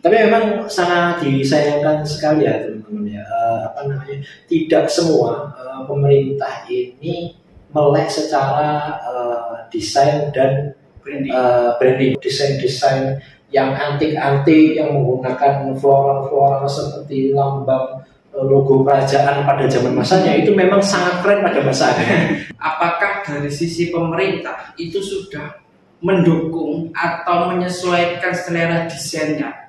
Tapi memang sangat disayangkan sekali ya teman-teman ya, tidak semua pemerintah ini melek secara desain dan branding, desain yang antik-antik yang menggunakan floral seperti lambang logo kerajaan pada zaman masanya itu memang sangat keren pada masanya. Apakah dari sisi pemerintah itu sudah mendukung atau menyesuaikan selera desainnya?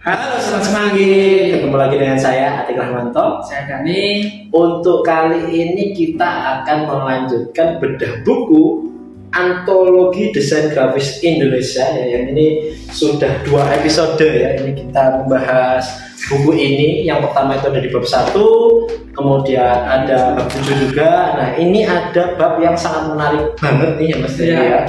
Halo Sobat Semanggi, ketemu lagi dengan saya Atik Rahmanto. Saya Dani. Untuk kali ini kita akan melanjutkan bedah buku Antologi Desain Grafis Indonesia ya, yang ini sudah 2 episode ya. Ini kita membahas buku ini. Yang pertama itu ada di bab 1, kemudian ada bab 7 juga. Nah ini ada bab yang sangat menarik banget nih ya Mas Dani ya.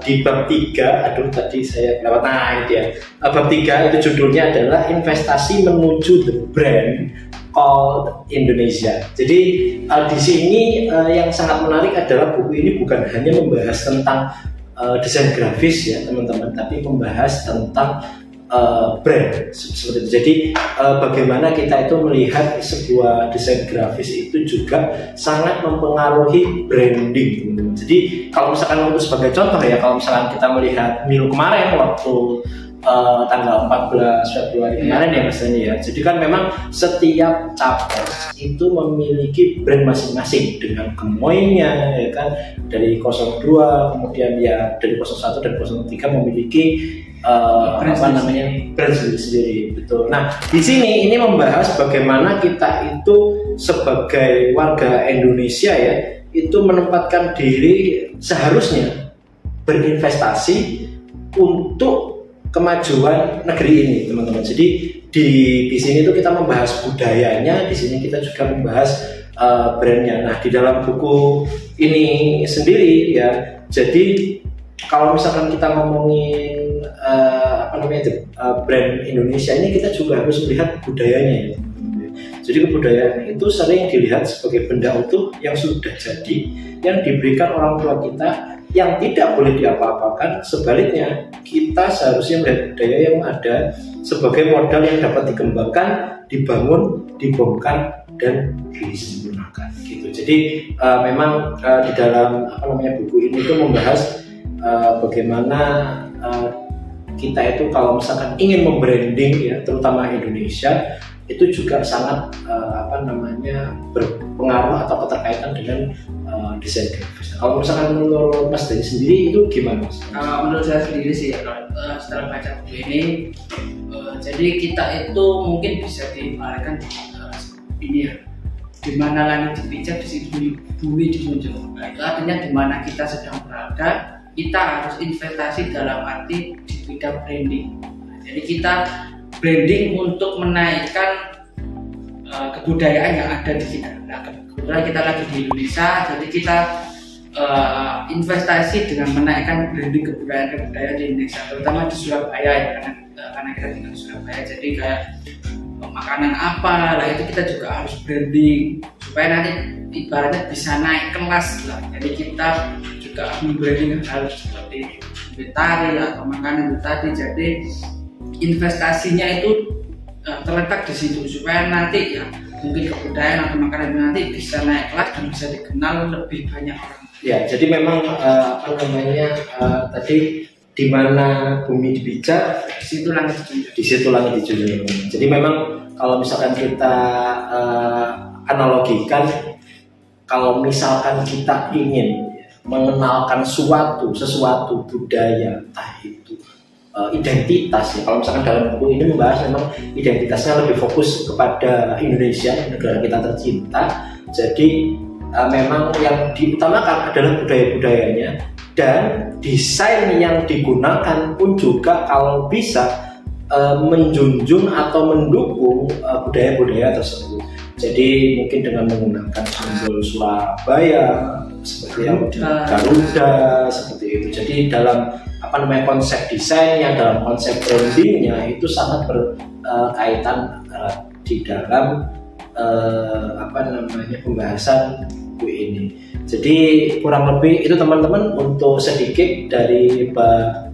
Di bab 3, aduh tadi saya lewat, nah ini dia. Bab 3 itu judulnya adalah Investasi Menuju the Brand Called Indonesia. Jadi di sini yang sangat menarik adalah buku ini bukan hanya membahas tentang desain grafis ya teman-teman, tapi membahas tentang brand seperti itu. Jadi bagaimana kita itu melihat sebuah desain grafis itu juga sangat mempengaruhi branding teman-teman. Jadi kalau misalkan untuk sebagai contoh ya, kalau misalkan kita melihat Milo kemarin waktu tanggal 14 Februari kemarin ya Mas Dani ya. Jadi kan memang setiap capres itu memiliki brand masing-masing dengan gemoynya ya kan, dari 02 kemudian ya dari 01 dan 03 memiliki brand sendiri, betul. Nah di sini ini membahas bagaimana kita itu sebagai warga Indonesia ya itu menempatkan diri seharusnya berinvestasi untuk kemajuan negeri ini teman-teman. Jadi di sini tuh kita membahas budayanya, di sini kita juga membahas brandnya. Nah di dalam buku ini sendiri ya, jadi kalau misalkan kita ngomongin brand Indonesia ini, kita juga harus melihat budayanya ya. Jadi kebudayaan itu sering dilihat sebagai benda utuh yang sudah jadi, yang diberikan orang tua kita, yang tidak boleh diapa-apakan. Sebaliknya kita seharusnya melihat budaya yang ada sebagai modal yang dapat dikembangkan, dibangun, dibongkar, dan disempurnakan gitu. Jadi memang di dalam buku ini itu membahas bagaimana kita itu kalau misalkan ingin membranding ya, terutama Indonesia, itu juga sangat berpengaruh atau keterkaitan dengan desain grafis. Kalau misalkan menurut Mas Dani sendiri itu gimana Mas? Menurut saya sendiri sih ya, setelah baca buku ini, jadi kita itu mungkin bisa diibaratkan ini ya, di mana langit dipijak, di situ bumi dijunjung. Nah, itu artinya di mana kita sedang berada, kita harus investasi dalam arti di bidang branding. Nah, jadi kita branding untuk menaikkan kebudayaan yang ada di kita. Nah, kebetulan kita lagi di Indonesia, jadi kita investasi dengan menaikkan branding kebudayaan di Indonesia, terutama di Surabaya ya, karena kita tinggal di Surabaya. Jadi kayak makanan apa lah itu kita juga harus branding supaya nanti ibaratnya bisa naik kelas lah. Jadi kita juga membranding hal seperti betari atau makanan betari. Jadi investasinya itu terletak di situ supaya nanti ya mungkin kebudayaan atau makanan nanti bisa naik kelas dan bisa dikenal lebih banyak orang. Ya, jadi memang tadi di mana bumi dipijak, di situ langit dijunjung. Di situ langit dijunjung. Jadi memang kalau misalkan kita analogikan, kalau misalkan kita ingin mengenalkan sesuatu budaya, entah itu identitas ya. Kalau misalkan dalam buku ini membahas memang identitasnya lebih fokus kepada Indonesia, negara kita tercinta. Jadi memang yang diutamakan adalah budaya-budayanya, dan desain yang digunakan pun juga kalau bisa menjunjung atau mendukung budaya-budaya tersebut. Jadi mungkin dengan menggunakan simbol Surabaya seperti yang Garuda seperti itu. Jadi dalam konsep desainnya, dalam konsep brandingnya itu sangat berkaitan di dalam pembahasan buku ini. Jadi kurang lebih itu teman-teman untuk sedikit dari bab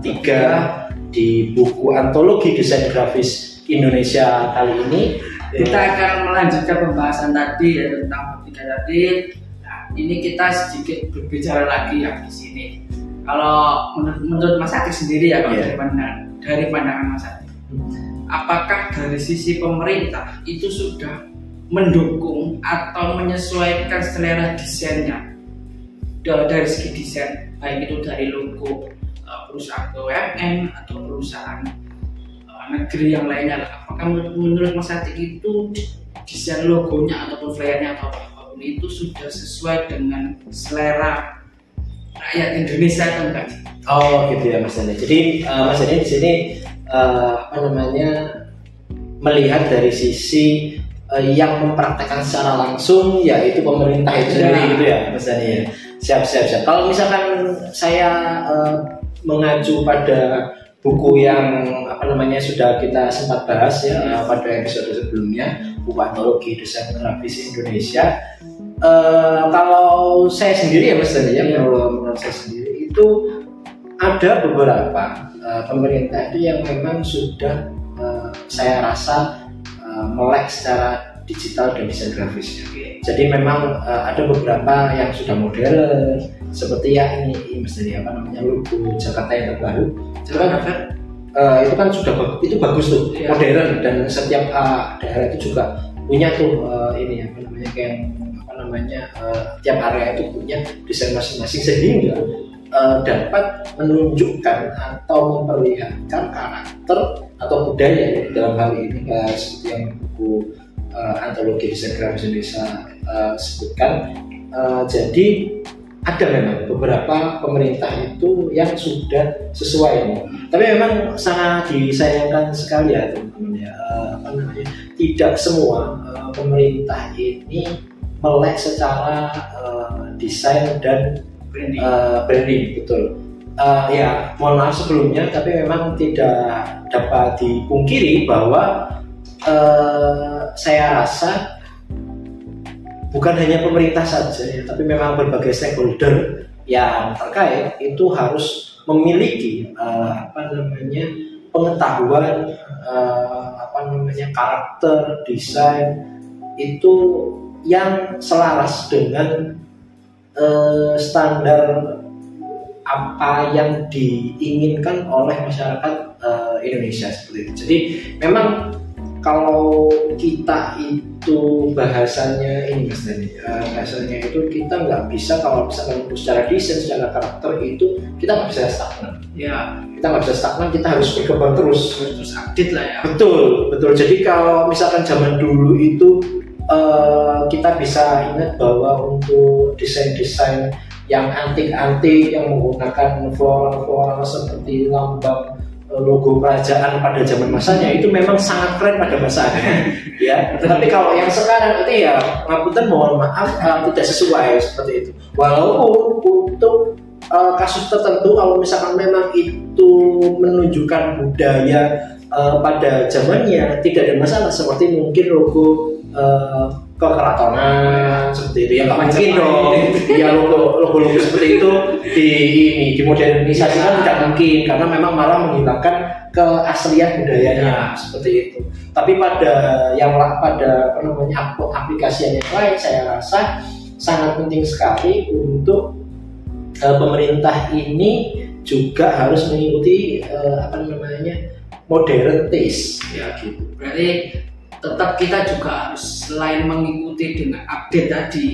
3 di buku antologi desain grafis Indonesia kali ini. Kita akan melanjutkan pembahasan tadi ya tentang bab 3 tadi. Nah, ini kita sedikit berbicara lagi ya di sini. Kalau menurut Mas Atik sendiri ya, kalau dari pandangan Mas Atik, apakah dari sisi pemerintah itu sudah mendukung atau menyesuaikan selera desainnya dari segi desain, baik itu dari logo perusahaan BUMN atau perusahaan negeri yang lainnya? Apakah menurut Mas Atik itu desain logonya ataupun flyernya atau apapun itu sudah sesuai dengan selera rakyat Indonesia atau enggak? Oh gitu ya Mas Dani. Jadi Mas Dani di sini melihat dari sisi yang mempraktekkan secara langsung, yaitu pemerintah itu sendiri gitu ya Mas Dani ya. Siap. Kalau misalkan saya mengacu pada buku yang sudah kita sempat bahas ya pada episode sebelumnya, buku antologi desain grafis Indonesia. Kalau saya sendiri ya Mas Dani ya, kalau menurut saya sendiri itu ada beberapa pemerintah itu yang memang sudah saya rasa melek secara digital dan desain grafisnya. Jadi memang ada beberapa yang sudah modern, seperti ya ini Mas Dani logo Jakarta yang terbaru. Itu kan sudah bagus tuh, modern, dan setiap daerah itu juga punya tuh tiap area itu punya desain masing-masing, sehingga dapat menunjukkan atau memperlihatkan karakter atau budaya dalam hal ini seperti yang buku antologi desain grafis Indonesia sebutkan. Jadi ada memang beberapa pemerintah itu yang sudah sesuai ini. Tapi memang sangat disayangkan sekali ya teman-teman ya, tidak semua pemerintah ini melek secara desain dan branding, betul. Ya mohon maaf sebelumnya, tapi memang tidak dapat dipungkiri bahwa saya rasa bukan hanya pemerintah saja ya, tapi memang berbagai stakeholder yang terkait itu harus memiliki pengetahuan karakter desain itu yang selaras dengan standar apa yang diinginkan oleh masyarakat Indonesia seperti itu. Jadi memang kalau kita itu bahasanya ini Mas Dani, bahasanya itu kita nggak bisa, kalau misalkan secara desain, secara karakter itu kita nggak bisa stagnan. Ya, kita nggak bisa stagnan, kita harus berkembang terus update lah ya. Betul. Jadi kalau misalkan zaman dulu itu kita bisa ingat bahwa untuk desain-desain yang antik-antik yang menggunakan floral seperti lambang logo kerajaan pada zaman masanya itu memang sangat keren pada masanya ya. Tapi kalau yang sekarang itu ya ngapunten mohon maaf tidak sesuai seperti itu. Walaupun untuk kasus tertentu kalau misalkan memang itu menunjukkan budaya pada zamannya tidak ada masalah, seperti mungkin logo kekeratonan seperti itu ya, nggak mungkin dong ya logo seperti itu dimodernisasi kan tidak mungkin, karena memang malah menghilangkan keaslian budayanya seperti itu. Tapi pada aplikasi yang lain saya rasa sangat penting sekali untuk pemerintah ini juga harus mengikuti modern taste ya gitu. Berarti tetap kita juga harus selain mengikuti dengan update tadi,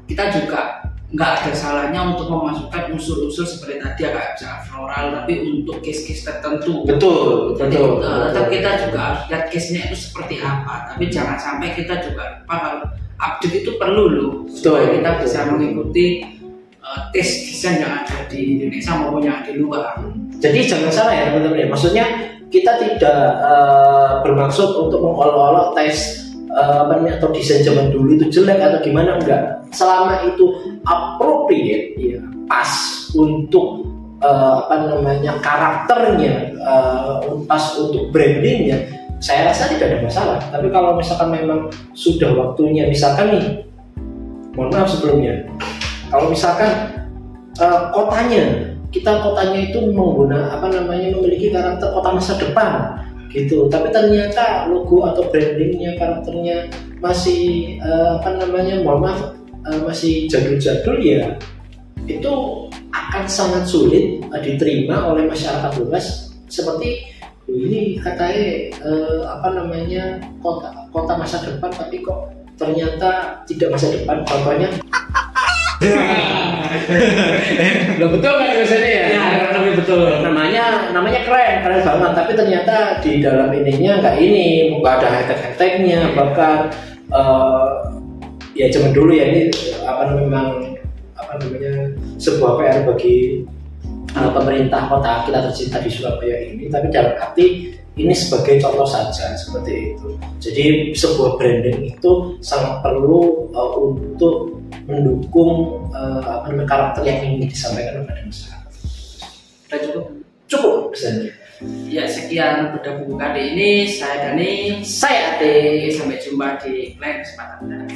kita juga nggak ada salahnya untuk memasukkan unsur-unsur seperti tadi ya, kayak misalnya floral, tapi untuk case-case tertentu. Betul. Tetap kita juga harus lihat case-nya itu seperti apa, tapi jangan sampai kita juga kalau update itu perlu loh, supaya kita bisa mengikuti taste desain yang ada di Indonesia maupun yang di luar. Jadi jangan salah ya teman-teman, maksudnya kita tidak bermaksud untuk mengolok-olok tes atau desain zaman dulu itu jelek atau gimana, enggak. Selama itu appropriate ya, pas untuk karakternya, pas untuk brandingnya, saya rasa tidak ada masalah. Tapi kalau misalkan memang sudah waktunya, misalkan nih mohon maaf sebelumnya, kalau misalkan kotanya itu memiliki karakter kota masa depan gitu, tapi ternyata logo atau brandingnya, karakternya masih mohon maaf masih jadul-jadul, ya itu akan sangat sulit diterima oleh masyarakat luas. Seperti ini katanya kota masa depan, tapi kok ternyata tidak masa depan. Contohnya Lo betul kan biasanya ya? Ya, lebih betul. Namanya keren banget, tapi ternyata di dalam ininya nggak ada hashtag-hashtagnya, bahkan ya zaman dulu ya, ini memang sebuah PR bagi pemerintah kota kita tercinta di Surabaya ini, tapi dalam arti ini sebagai contoh saja seperti itu. Jadi sebuah branding itu sangat perlu untuk mendukung karakter yang ingin disampaikan kepada masyarakat. Sudah cukup? Cukup pesannya. Ya, sekian bedah buku kali ini. Saya Dani, saya Ade. Sampai jumpa di lain kesempatan.